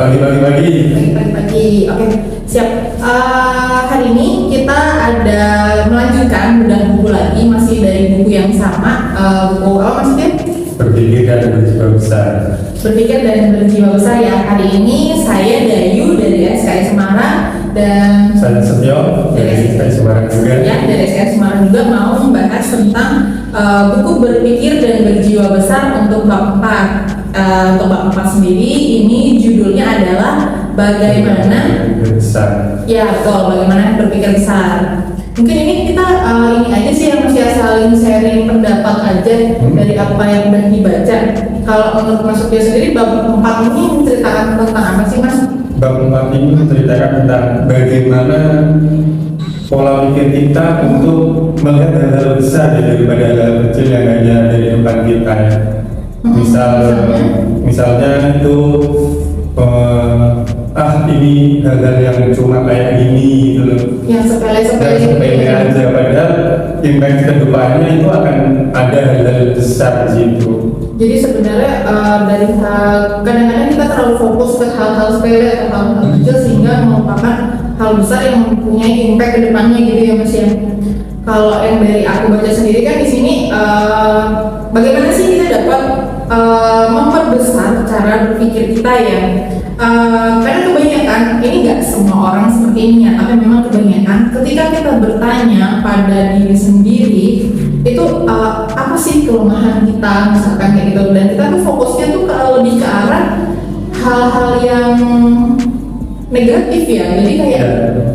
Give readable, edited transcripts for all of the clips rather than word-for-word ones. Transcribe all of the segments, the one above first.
Pagi. Oke, siap. Hari ini kita ada melanjutkan bedah buku lagi, masih dari buku yang sama. Buku apa maksudnya? Berpikir dan berjiwa besar. Berpikir dan berjiwa besar ya. Hari ini saya Dayu dari SKS Semarang dan Saya Setio dari SKS Semarang juga. Ya, dari SKS Semarang juga mau membahas tentang buku Berpikir dan Berjiwa Besar untuk bab 4. Untuk bab 4 sendiri ini judulnya adalah Bagaimana besar. Ya betul, bagaimana berpikir besar. Mungkin ini kita ini aja sih yang masih saling sharing pendapat aja dari apa yang udah dibaca. Kalau untuk masuknya sendiri bab 4 ini menceritakan tentang apa sih Mas? Bab 4 ini menceritakan tentang bagaimana pola pikir kita untuk melihat hal-hal besar daripada hal kecil yang hanya dari depan kita. Misalnya itu ini hal-hal yang cuma kayak gini gitu loh. Yang sepele aja, padahal impact ke depannya itu akan ada hal-hal besar di situ. Jadi sebenarnya dari kadang-kadang kita terlalu fokus ke hal-hal sepele atau hal-hal kecil sehingga melupakan hal besar yang mempunyai impact ke depannya gitu ya Mas ya. Kalau yang dari aku baca sendiri kan di sini bagaimana sih kita dapat memperbesar cara berpikir kita ya. Karena kebanyakan ini nggak semua orang seperti ini ya, tapi memang kebanyakan ketika kita bertanya pada diri sendiri itu apa sih kelemahan kita misalkan kayak gitu, dan kita tuh fokusnya tuh lebih ke arah hal-hal yang negatif ya. Jadi kayak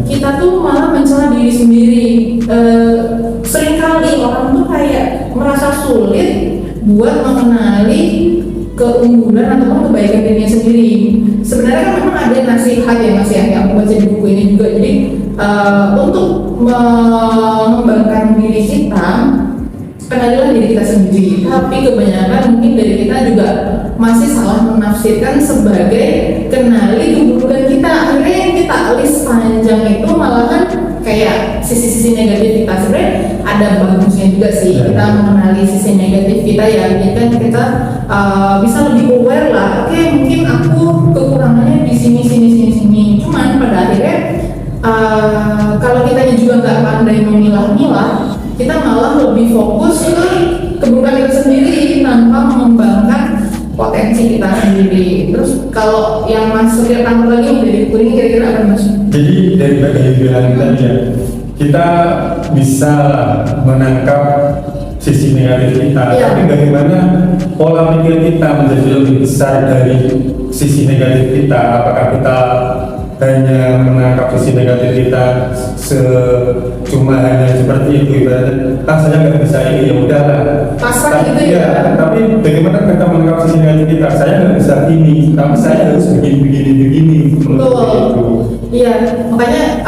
kita tuh malah mencela diri sendiri. Seringkali orang tuh kayak merasa sulit buat mengenali keunggulan ataupun kebaikan dirinya sendiri. Sebenarnya kan memang ada nasihat ya Mas ya, yang aku baca di buku ini juga. Jadi untuk mengembangkan diri kita, kenalilah diri kita sendiri. Tapi kebanyakan mungkin dari kita juga masih salah menafsirkan sebagai kenali keburukan kita. Akhirnya yang kita list panjang itu malahan kayak sisi-sisi negatif kita. Sebenarnya ada bagusnya juga sih kita mengenali sisi negatif kita ya. Jadi kan kita bisa lebih aware lah. Oke, mungkin aku kekurangannya di sini. Cuman pada akhirnya kalau kita juga nggak pandai memilah-milah, kita malah lebih fokus ke keburukan kita sendiri tanpa mengembangkan potensi kita sendiri. Terus kalau yang masuk ke tanggal lagi dari buku ini kira-kira apa Mas? Jadi dari bagian bilang tadi ya, kita bisa menangkap sisi negatif kita, tapi bagaimana pola pikir kita menjadi lebih besar dari sisi negatif kita? Apakah kita hanya menangkap sisi negatif kita cuma hanya seperti itu, ibaratnya saya nggak bisa ini, ya udahlah pasrah gitu ya. Tapi bagaimana kita menangkap sisi negatif kita? Saya nggak bisa ini, tapi saya harus begini. Betul. Iya, makanya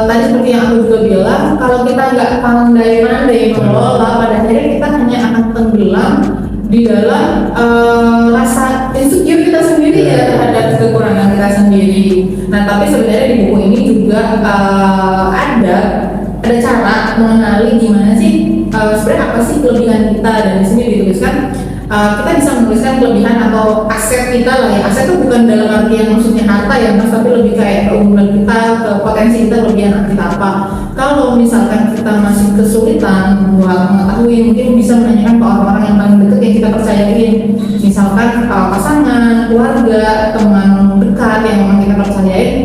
tadi seperti yang aku juga bilang, kalau kita nggak pandai-pandai mengelola, pada akhirnya kita hanya akan tenggelam di dalam rasa insecure kita sendiri ya terhadap kekurangan kita sendiri. Nah, tapi sebenarnya di buku ini juga ada cara mengenali gimana sih sebenarnya apa sih kelebihan kita, dan di sini dituliskan kita bisa menuliskan kelebihan atau aset kita lah ya. Aset itu bukan dalam artian maksudnya harta ya Mas, tapi lebih kayak keunggulan kita, ke potensi kita, kelebihan kita apa. Kalau misalkan kita masih kesulitan buat mengetahui, mungkin bisa menanyakan ke orang-orang yang paling dekat yang kita percayain, misalkan pasangan, keluarga, teman dekat yang memang kita percayain.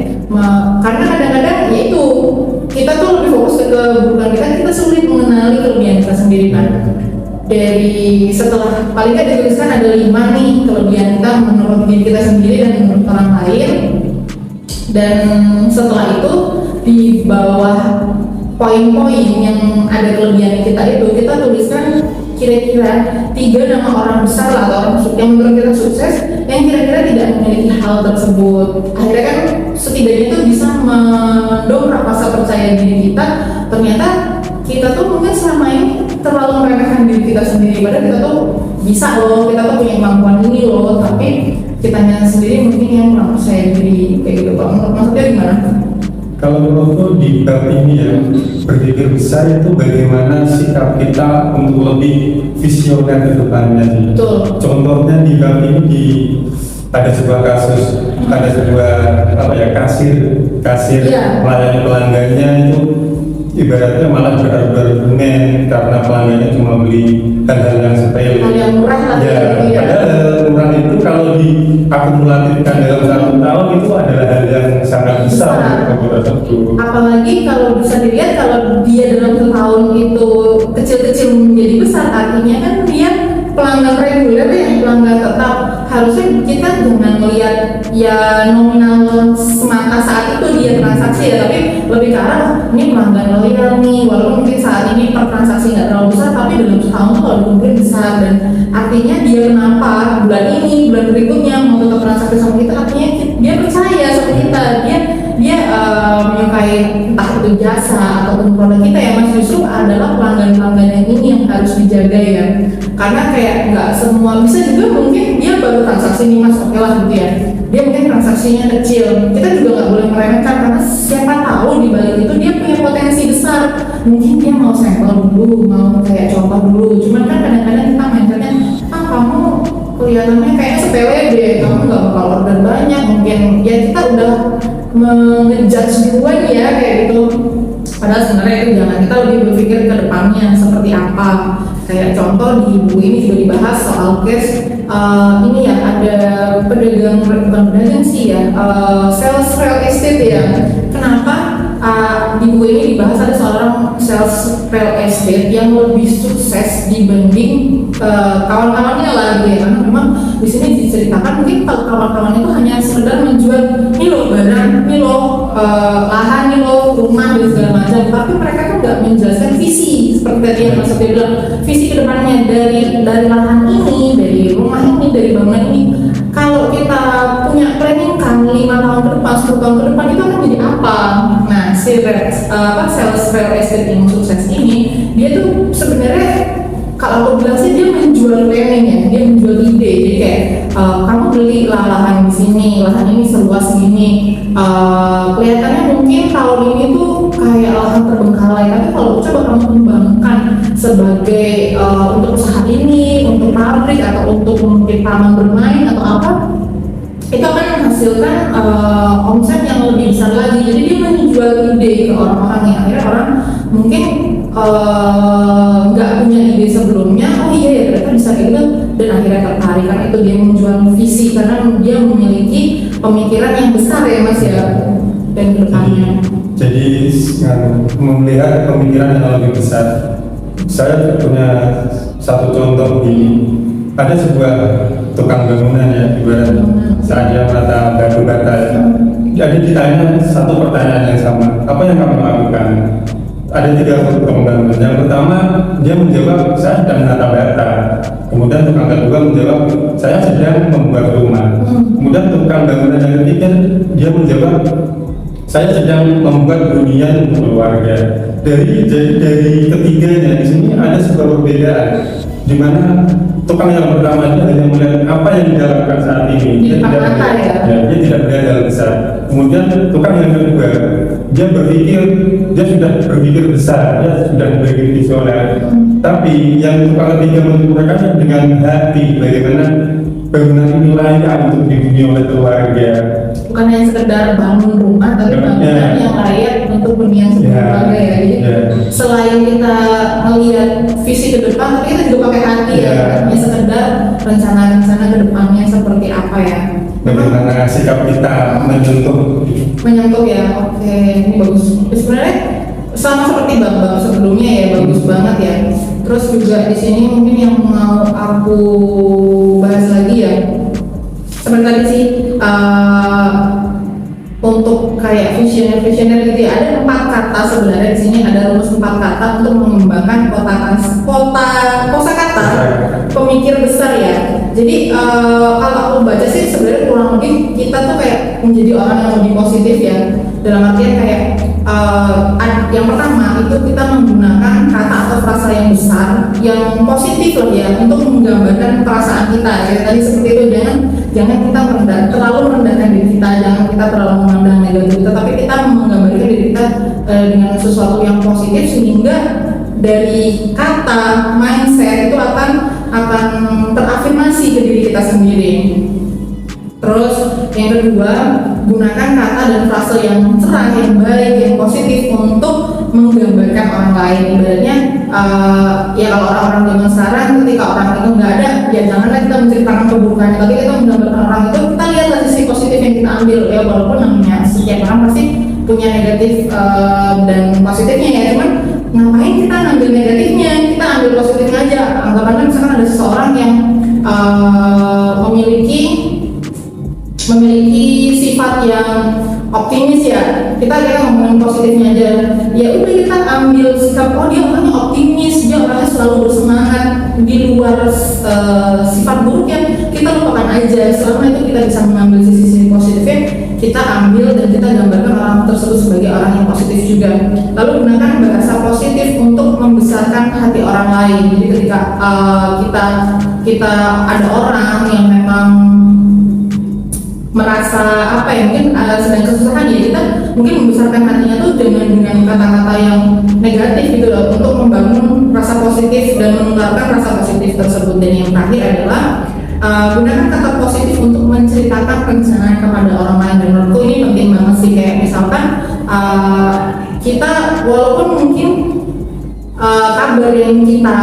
Karena kadang-kadang ya itu kita tuh lebih fokus ke keburukan kita sulit mengenali kelebihan kita sendiri kan. Dari setelah paling nggak dituliskan ada 5 nih kelebihan kita menurut diri kita sendiri dan menurut orang lain, dan setelah itu di bawah poin-poin yang ada kelebihan kita itu kita tuliskan kira-kira 3 nama orang besar lah, atau orang yang menurut kita sukses yang kira-kira tidak memiliki hal tersebut. Akhirnya kan setidaknya itu bisa mendongkrak rasa percaya diri kita. Ternyata kita tuh mungkin selama ini terlalu meremehkan diri kita sendiri, padahal kita tuh bisa loh, kita tuh punya kemampuan ini loh, tapi kitanya sendiri mungkin yang kurang percaya diri kayak gitu. Pak, menurut maksudnya gimana? Kalau menurutku di bab ini ya, berpikir besar itu bagaimana sikap kita untuk lebih visioner ke depannya. Betul. Contohnya di bab ini ada sebuah kasus, ada sebuah apa ya, kasir Iya. melayani pelanggannya itu ibaratnya malah berargumen karena pelanggannya cuma beli hal-hal yang sepele. Hal yang murah lah Ya, gitu ya. padahal murah itu kalau diakumulatifkan dalam 1 tahun itu adalah hal yang sangat besar Besar. untuk komputer tersebut. Apalagi kalau bisa dilihat kalau dia dalam setahun itu kecil-kecil menjadi besar, artinya kan dia pelanggan reguler ya, pelanggan tetap. Harusnya kita jangan melihat ya nominal semata saat itu dia transaksi ya, tapi lebih ke arah ini pelanggan loyal nih, walaupun mungkin saat ini per transaksi nggak terlalu besar, tapi dalam setahun tuh kalau mungkin besar, dan artinya dia kenapa bulan ini, bulan berikutnya mau tetap transaksi sama kita, artinya dia percaya sama kita, dia menyukai entah itu jasa ataupun produk kita ya Mas. Justru adalah pelanggan-pelanggan yang ini yang harus dijaga ya, karena kayak nggak semua bisa juga mungkin dia baru transaksi nih Mas, oke lah gitu ya, dia mungkin transaksinya kecil, kita juga nggak boleh meremehkan karena siapa tahu di balik itu dia punya potensi besar, mungkin dia mau sampel dulu, mau kayak contoh dulu, cuman kan kadang-kadang kita mindsetnya kamu kelihatannya kayak sepele deh, kamu nggak bakal order banyak, mungkin ya kita udah mengejudge duluan ya kayak gitu. Padahal sebenarnya itu jangan, kita lebih berpikir ke depannya seperti apa. Kayak contoh di buku ini juga dibahas soal case ini ya, ada pedagang, bukan pedagang sih ya, sales real estate ya. Kenapa di buku ini dibahas ada seorang sales real estate yang lebih sukses dibanding kawan-kawannya lah gitu ya, karena memang di sini diceritakan mungkin kalau kawan-kawan itu hanya sekedar menjual ini loh barang, ini loh lahan, ini loh rumah dan segala macam, tapi mereka tuh nggak menjelaskan visi seperti tadi yang Mas Sofi bilang, visi kedepannya dari lahan ini, dari rumah ini, dari bangunan ini. Kalau kita punya planning kan 5 tahun ke depan, 10 tahun ke depan itu akan jadi apa? Nah, si sales real estate yang sukses ini, dia tuh sebenarnya kalau aku bilang sih dia menjual planning ya, dia menjual ide. Jadi kayak kamu beli lahan di sini, lahan ini seluas segini, kelihatannya mungkin tahun ini tuh kayak lahan terbengkalai, tapi kalau coba kamu kembangkan sebagai untuk usaha ini, untuk pabrik atau untuk mungkin taman bermain atau apa, itu akan menghasilkan omset yang lebih besar lagi. Jadi dia menjual ide ke orang-orang yang akhirnya orang mungkin nggak punya ide sebelumnya, oh iya ya ternyata bisa gitu, dan akhirnya tertarik karena itu dia menjual visi, karena dia memiliki pemikiran yang besar ya Mas ya, dan kedepannya. Jadi melihat pemikiran yang lebih besar. Saya punya satu contoh ada sebuah tukang bangunan ya, ibarat saat dia merata batu bata ya. Jadi ditanya satu pertanyaan yang sama, apa yang kamu lakukan? Ada 3 tukang bangunan. Yang pertama dia menjawab, saya sedang menata bata. Kemudian tukang kedua menjawab, saya sedang membuat rumah. Kemudian tukang bangunan yang ketiga dia menjawab, saya sedang membuat hunian untuk keluarga. Dari ketiganya di sini ada sebuah perbedaan, di mana tukang yang pertama itu hanya melihat apa yang dilakukan saat ini, dia tidak melihat hal besar. Kemudian tukang yang kedua dia sudah berpikir besar, dia sudah berpikir visioner. Tapi yang tukang ketiga menyempurnakannya dengan hati, bagaimana bangunan ini layak untuk dihuni oleh keluarga. Bukan hanya sekedar bangun rumah, tapi bangunan yang layak untuk hunian keluarga ya. Jadi selain kita melihat visi ke depan, tapi kita juga pakai hati ya. Hanya sekedar rencana-rencana ke depannya seperti apa ya. Bagaimana sikap kita menyentuh ya. Oke, ini bagus. Sebenarnya sama seperti bang sebelumnya ya, bagus banget ya. Terus juga di sini mungkin yang mau aku bahas lagi ya, seperti tadi sih untuk kayak visioner gitu ya, ada 4 kata sebenarnya di sini, ada rumus 4 kata untuk mengembangkan kosakata pemikir besar ya. Jadi kalau aku baca sih sebenarnya kurang lebih kita tuh kayak menjadi orang yang lebih positif ya, dalam artian kayak yang pertama itu kita menggunakan kata atau frasa yang besar yang positif loh ya, untuk menggambarkan perasaan kita ya. Tadi seperti itu, jangan kita terlalu merendahkan diri kita, jangan kita terlalu memandang negatif kita, tapi kita menggambarkan diri kita dengan sesuatu yang positif, sehingga dari kata mindset itu akan terafirmasi ke diri kita sendiri. Terus yang kedua, gunakan kata dan frase yang cerah, yang baik, yang positif untuk menggambarkan orang lain. Ibaratnya ya kalau orang-orang zaman sekarang ketika orang itu nggak ada, ya janganlah kita menceritakan keburukannya, tapi kita menggambarkan orang itu, kita lihatlah sisi positif yang kita ambil ya, walaupun namanya setiap orang pasti punya negatif dan positifnya ya, cuman ngapain kita ngambil negatifnya, kita ambil positifnya aja. Anggapannya misalkan ada seseorang yang memiliki sifat yang optimis ya, kita ngomongin positifnya aja, ya udah kita ambil sikap, oh dia orangnya optimis, dia orangnya selalu bersemangat, di luar sifat buruknya kita lupakan aja. Selama itu kita bisa mengambil sisi positifnya, kita ambil dan kita gambarkan orang tersebut sebagai orang yang positif juga. Lalu gunakan bahasa positif untuk membesarkan hati orang lain. Jadi ketika kita ada orang yang memang merasa apa ya, mungkin sedang kesusahan, ya kita mungkin membesarkan hatinya tuh dengan kata-kata yang negatif gitu loh, untuk membangun rasa positif dan menularkan rasa positif tersebut. Dan yang terakhir adalah gunakan kata positif untuk menceritakan pencernaan kepada orang lain. Dan menurutku ini penting banget sih, kayak misalkan kita walaupun mungkin kabar yang kita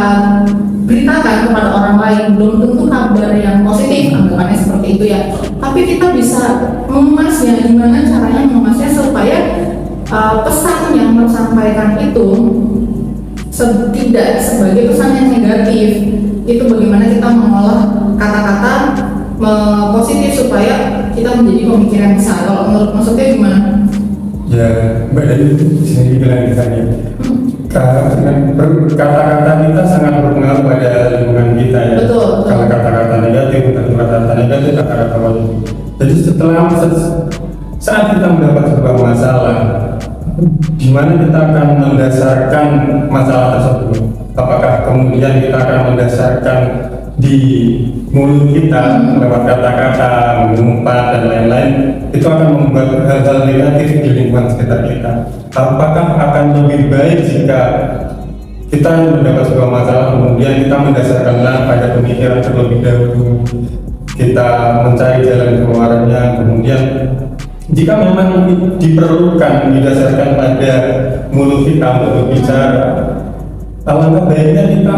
beritakan kepada orang lain belum tentu kabar yang positif, anggapannya seperti itu ya, tapi kita bisa mengemasnya. Gimana caranya mengemasnya supaya pesan yang tersampaikan itu tidak sebagai pesan yang negatif. Itu bagaimana kita mengolah kata-kata positif supaya kita menjadi pemikiran besar. Kalau menurut maksudnya gimana? Ya, Mbak Dani sini bilang misalnya kata-kata kita sangat berpengaruh pada lingkungan kita ya. Betul. Kalau kata-kata negatif, kata-kata negatif, kata-kata positif. Jadi saat kita mendapat sebuah masalah, di mana kita akan mendasarkan masalah tersebut? Apakah kemudian kita akan mendasarkan di mulut kita lewat kata-kata, mengumpat dan lain-lain, itu akan membuat hal-hal negatif di lingkungan sekitar kita. Apakah akan lebih baik jika kita mendapat sebuah masalah kemudian kita mendasarkanlah pada pemikiran terlebih dahulu, kita mencari jalan keluarnya, kemudian jika memang diperlukan didasarkan pada mulut kita untuk berbicara, alangkah baiknya kita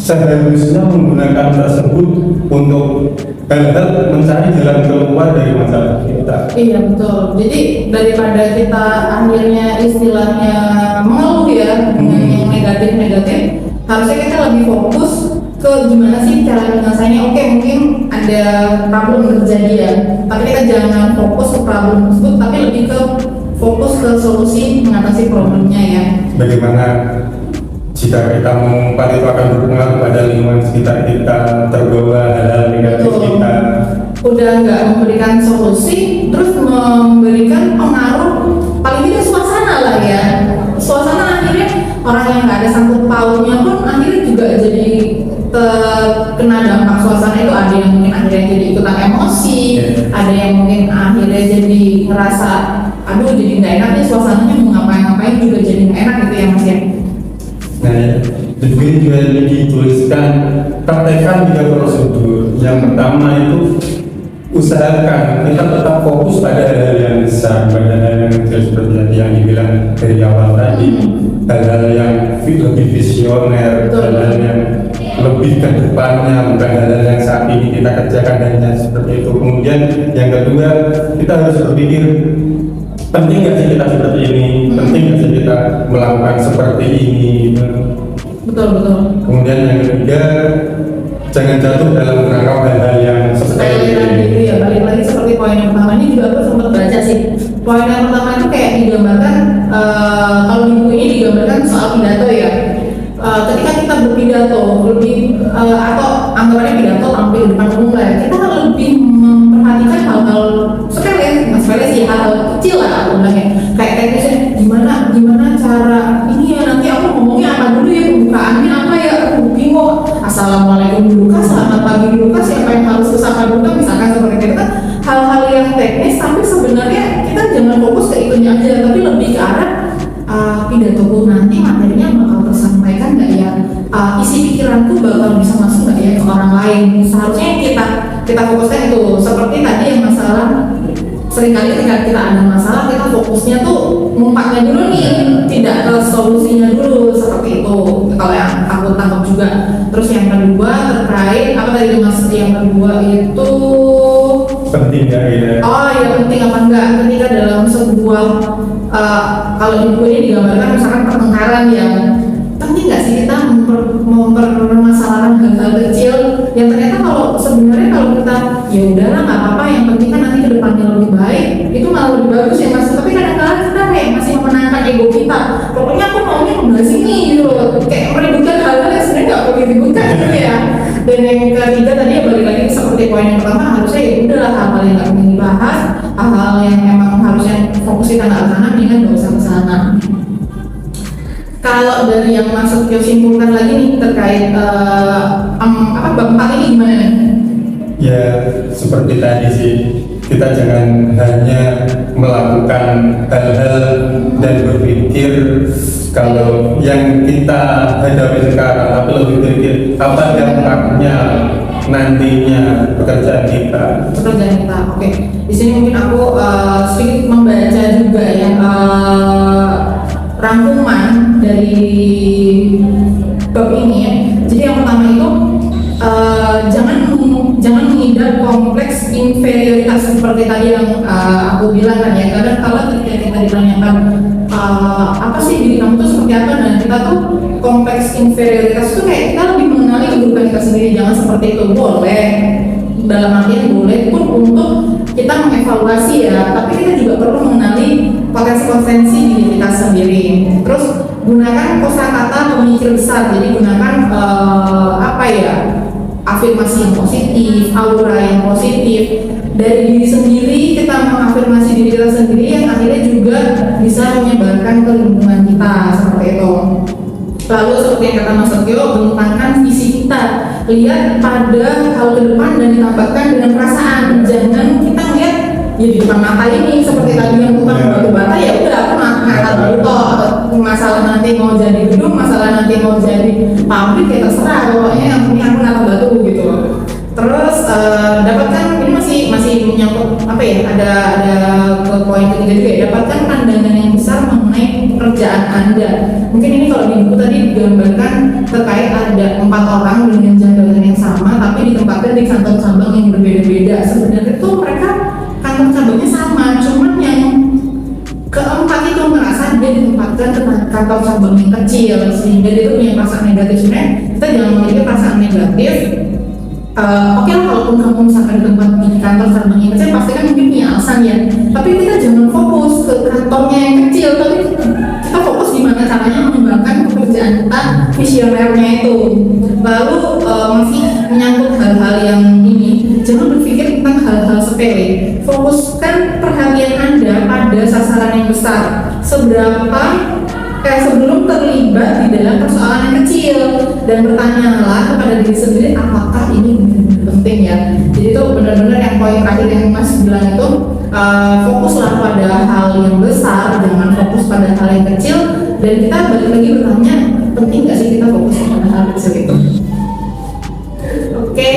seharusnya menggunakan tersebut untuk hal-hal mencari jalan keluar dari masalah kita. Iya betul. Jadi daripada kita akhirnya istilahnya mengeluh ya dengan yang negatif, harusnya kita lebih fokus ke gimana sih cara menyelesaikannya. Oke, mungkin ada problem terjadi ya, tapi kita jangan fokus ke problem tersebut, tapi lebih ke fokus ke solusi mengatasi problemnya ya. Bagaimana jika kita mengumpat itu akan berpengaruh pada lingkungan sekitar kita, terbawa hal-hal negatif kita. Udah nggak memberikan solusi, terus memberikan pengaruh, paling tidak suasana lah ya. Suasana akhirnya orang yang nggak ada sangkut pautnya pun akhirnya juga jadi terkena dampak suasana itu. Ada yang mungkin akhirnya jadi ikutan emosi, ada yang mungkin akhirnya jadi ngerasa aduh jadi nggak enak nih suasananya, mau ngapain-ngapain juga jadi nggak enak gitu ya Mas ya. Nah, juga dituliskan praktekkan 3 prosedur. Yang pertama itu usahakan kita tetap fokus pada hal-hal yang besar, pada hal yang kecil seperti yang dibilang dari awal tadi, hal-hal yang lebih visioner, hal-hal yang lebih ke depannya, bukan hal-hal yang saat ini kita kerjakan hanya seperti itu. Kemudian yang kedua, kita harus berpikir, penting nggak sih kita seperti ini, penting nggak sih kita melakukan seperti ini. Betul. Kemudian yang ketiga, jangan jatuh dalam menangkap hal-hal yang seperti ini. Ya, balik lagi seperti poin yang pertama ini juga aku sempat baca sih. Poin yang pertama itu kayak digambarkan, kalau di buku ini digambarkan soal pidato ya. Ketika kita berpidato lebih atau anggapannya pidato tampil di depan umum lah, kita lebih memperhatikan hal-hal sepele sih, hal kecil lah aku bilangnya. Kayak teknisnya gimana cara ini ya, nanti aku ngomongnya apa dulu ya, pembukaannya apa ya, aku bingung. Assalamualaikum dulu kah, selamat pagi dulu kah, siapa yang harus kesana dulu kah, misalkan seperti itu kan hal-hal yang teknis, tapi sebenarnya kita jangan fokus ke itunya aja, tapi lebih ke arah pidatoku nanti materinya bakal tersampaikan nggak ya, isi pikiranku bakal bisa masuk nggak ya ke orang lain. Seharusnya kita fokuskan itu, seperti tadi yang seringkali ketika kita ada masalah kita fokusnya tuh ngumpatnya dulu nih, tidak ke solusinya dulu seperti itu. Kalau yang aku tangkap juga. Terus yang kedua terkait apa tadi Mas? Yang kedua itu Penting nggak ya? oh ya penting apa enggak ketika dalam sebuah kalau di buku ini digambarkan misalkan pertengkaran yang penting nggak sih kita mempermasalahkan hal-hal kecil yang ternyata kalau sebenarnya kalau kita ya udahlah nggak apa-apa yang penting kan nanti kedepannya lebih baik itu malah lebih bagus ya Mas. Tapi kadang-kadang kita kayak masih memenangkan ego kita, pokoknya aku maunya membahas ini gitu loh, kayak meributkan hal-hal yang sebenarnya nggak perlu diributkan gitu ya. Dan yang ketiga tadi ya balik lagi seperti poin yang pertama, harusnya ya udahlah hal-hal yang nggak penting dibahas, hal-hal yang emang harusnya fokus kita nggak ke sana, mendingan nggak usah ke sana. Kalau dari yang masuk ke simpulkan lagi nih terkait bab 4 ini gimana nih? Ya seperti tadi sih, kita jangan hanya melakukan hal-hal dan berpikir kalau yang kita hadapi sekarang, tapi lebih berpikir apa dampaknya nantinya pekerjaan kita. Oke. Di sini mungkin aku sedikit membaca juga ya rangkuman dari bab ini ya. Jadi yang pertama itu jangan mengidap kompleks inferioritas seperti tadi yang aku bilang kan ya. Kadang kala ketika kita ditanyakan apa sih diri kamu tuh seperti apa, dan kita tuh kompleks inferioritas itu kayak kita lebih mengenali keburukan kita sendiri. Jangan seperti itu, boleh dalam artian boleh pun untuk kita mengevaluasi ya, tapi kita juga perlu mengenali potensi-potensi diri kita sendiri. Terus gunakan kosakata pemikir besar, jadi gunakan afirmasi yang positif, aura yang positif dari diri sendiri. Kita mengafirmasi diri kita sendiri yang akhirnya juga bisa menyebarkan ke lingkungan kita seperti itu. Lalu seperti yang kata Mas Setio, bentangkan visi kita, lihat pada hal ke depan dan ditambahkan dengan perasaan. Jangan kita ngeliat ya di depan mata ini seperti tadi yang bukan batu bata, ya udah aku ngangkat dulu toh, masalah nanti mau jadi gedung, masalah nanti mau jadi pabrik ya terserah, pokoknya yang penting aku ngangkat batu gitu. Terus dapatkan, ini masih menyangkut apa ya, ada ke poin ketiga juga ya, dapatkan pandangan yang besar mengenai pekerjaan Anda. Mungkin ini kalau di buku tadi digambarkan terkait ada 4 orang dengan jabatan yang sama tapi ditempatkan di kantor cabang yang berbeda-beda. Sebenarnya tuh mereka kantor cabangnya sama, cuman yang keempat itu merasa dia ditempatkan ke kantor cabang yang kecil sehingga dia tuh punya perasaan negatif. Sebenarnya kita jangan memiliki perasaan negatif. Oke lah, kalaupun kamu misalkan di tempat di kantor cabang yang kecil pasti kan mungkin punya alasan ya, tapi kita jangan fokus ke kantornya yang kecil, tapi kita fokus gimana caranya mengembangkan pekerjaan kita, visionernya itu. Lalu masih menyangkut hal-hal yang ini, jangan berpikir tentang hal-hal sepele, fokuskan perhatian Anda pada sasaran yang besar. Sebelum terlibat di dalam persoalan yang kecil, dan bertanyalah kepada diri sendiri apakah ini benar-benar penting ya. Jadi itu benar-benar yang poin terakhir yang Mas bilang itu, fokuslah pada hal yang besar, jangan fokus pada hal yang kecil. Dan kita balik lagi bertanya, penting nggak sih kita fokus pada hal kecil itu? Oke,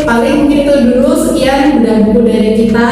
paling mungkin itu dulu, sekian udah buku dari kita.